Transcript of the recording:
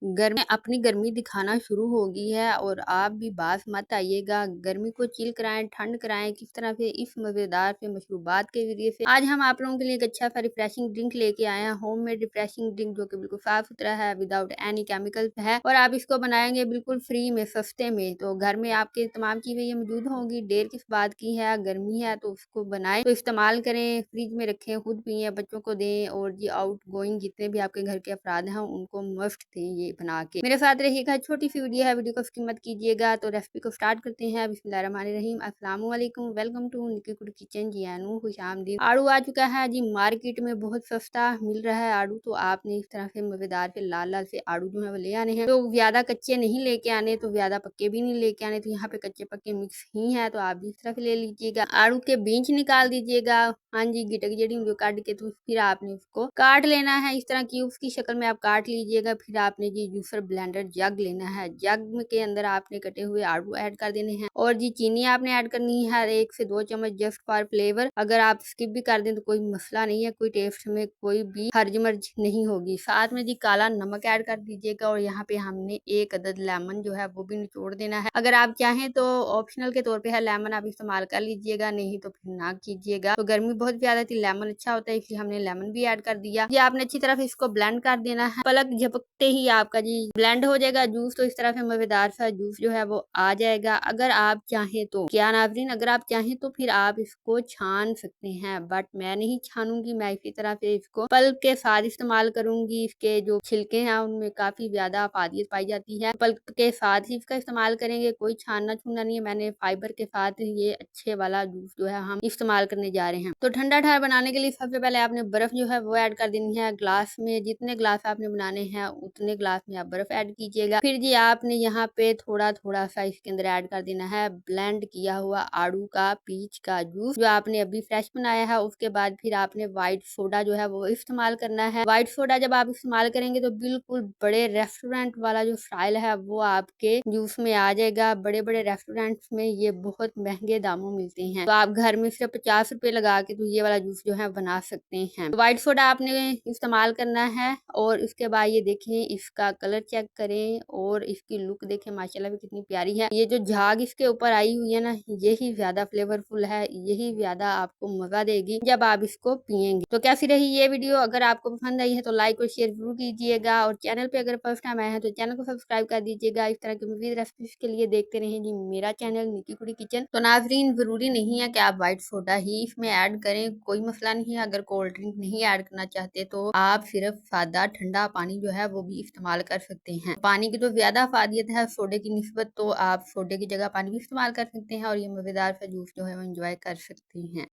गर्मी अपनी गर्मी दिखाना शुरू हो गई है और आप भी बात मत आइएगा। गर्मी को चिल कराएं, ठंड कराएं, किस तरह से इस मज़ेदार से मशरूबात के जरिए से आज हम आप लोगों के लिए एक अच्छा सा रिफ्रेशिंग ड्रिंक लेके आए हैं। होममेड रिफ्रेशिंग ड्रिंक जो कि बिल्कुल साफ सुथरा है, विदाउट एनी केमिकल्स है और आप इसको बनाएंगे बिल्कुल फ्री में, सस्ते में। तो घर में आपके तमाम चीजें ये मौजूद होंगी। देर किस बात की है, गर्मी है तो उसको बनाएं, तो इस्तेमाल करें, फ्रिज में रखें, खुद पिए, बच्चों को दें और जी आउट गोइंग जितने भी आपके घर के अफराद हैं उनको मस्ट थे ये बना के। मेरे साथ रहिएगा, छोटी सी वीडियो है, वीडियो को स्किप मत कीजिएगा। तो रेसिपी को स्टार्ट करते हैं। बिस्मिल्लाहिर्रहमानिर्रहीम, अस्सलाम वालेकुम, वेलकम टू निकी कुड किचन। जी आनू खुशामदीद। आड़ू आ चुका है जी, मार्केट में बहुत सस्ता मिल रहा है आड़ू। तो आपने इस तरह से मजेदार से लाल लाल से आड़ू जो है वो ले आने हैं। तो ज्यादा कच्चे नहीं लेके आने, तो ज्यादा पक्के भी नहीं लेके आने। तो यहाँ पे कच्चे पक्के मिक्स ही है, तो आप भी इस तरह से ले लीजिएगा। आड़ू के बीज निकाल दीजिएगा। हाँ जी, गिटक जड़ी उनको काट के, तो फिर आपने उसको काट लेना है इस तरह क्यूब्स की शक्ल में आप काट लीजिएगा। फिर आपने जी जूसर ब्लेंडर जग लेना है। जग के अंदर आपने कटे हुए आड़ू ऐड कर देने हैं और जी चीनी आपने ऐड करनी है 1 से 2 चम्मच जस्ट फॉर फ्लेवर। अगर आप स्किप भी कर दें तो कोई मसला नहीं है, कोई टेस्ट में कोई भी हर्ज मर्ज नहीं होगी। साथ में जी काला नमक ऐड कर दीजिएगा और यहाँ पे हमने 1 अदद लेमन जो है वो भी निचोड़ देना है। अगर आप चाहें तो ऑप्शनल के तौर पे है, लेमन आप इस्तेमाल कर लीजिएगा, नहीं तो फिर ना कीजिएगा। तो गर्मी बहुत ज्यादा थी, लेमन अच्छा होता है इसलिए हमने लेमन भी ऐड कर दिया। ये आपने अच्छी तरह से इसको ब्लेंड कर देना है। पलक झपकते ही आपका जी ब्लेंड हो जाएगा जूस। तो इस तरह से मजेदार सा जूस जो है वो आ जाएगा। अगर आप चाहें तो क्या नाज़रीन, अगर आप चाहें तो फिर आप इसको छान सकते हैं, बट मैं नहीं छानूंगी। मैं इसी तरह से इसको पल्प के साथ इस्तेमाल करूंगी। इसके जो छिलके हैं उनमें काफी ज्यादा अफादियत पाई जाती है। पल्प के साथ ही इसका इस्तेमाल करेंगे, कोई छानना छूनना नहीं है। मैंने फाइबर के साथ ये अच्छे वाला जूस जो है हम इस्तेमाल करने जा रहे हैं। तो ठंडा ठहर बनाने के लिए सबसे पहले आपने बर्फ जो है वो ऐड कर देनी है ग्लास में। जितने ग्लास आपने बनाने हैं उतने ग्लास में आप बर्फ ऐड कीजिएगा। फिर जी आपने यहाँ पे थोड़ा थोड़ा सा इसके अंदर ऐड कर देना है ब्लेंड किया हुआ आड़ू का पीच का जूस जो आपने अभी फ्रेश बनाया है। उसके बाद फिर आपने व्हाइट सोडा जो है वो इस्तेमाल करना है। व्हाइट सोडा जब आप इस्तेमाल करेंगे तो बिल्कुल बड़े रेस्टोरेंट वाला जो स्टाइल है वो आपके जूस में आ जाएगा। बड़े बड़े रेस्टोरेंट्स में ये बहुत महंगे दामों मिलते हैं, तो आप घर में सिर्फ 50 रुपए लगा के तो ये वाला जूस जो है बना सकते हैं। व्हाइट सोडा आपने इस्तेमाल करना है और उसके बाद ये देखें, इसका कलर चेक करें और इसकी लुक देखें, माशाल्लाह भी कितनी प्यारी है। ये जो झाग इसके ऊपर आई हुई है ना, यही ज्यादा फ्लेवरफुल है, यही ज्यादा आपको मजा देगी जब आप इसको पियेंगे। तो कैसी रही ये वीडियो? अगर आपको पसंद आई है तो लाइक और शेयर जरूर कीजिएगा और चैनल पे अगर फर्स्ट टाइम आए हैं तो चैनल को सब्सक्राइब कर दीजिएगा। इस तरह की मज़ीद रेसिपीज के लिए देखते रहें जी मेरा चैनल निकी कुड़ी किचन। तो नाजरीन, जरूरी नहीं है कि आप व्हाइट सोडा ही इसमें ऐड करें, कोई मसला नहीं है। अगर कोल्ड ड्रिंक नहीं ऐड करना चाहते तो आप सिर्फ सादा ठंडा पानी जो है वो भी इस्तेमाल कर सकते हैं। पानी की तो ज्यादा अफादियत है सोडे की निस्बत, तो आप सोडे की जगह पानी भी इस्तेमाल कर सकते हैं और ये मजेदार सा जूस जो है वो एंजॉय कर सकते हैं।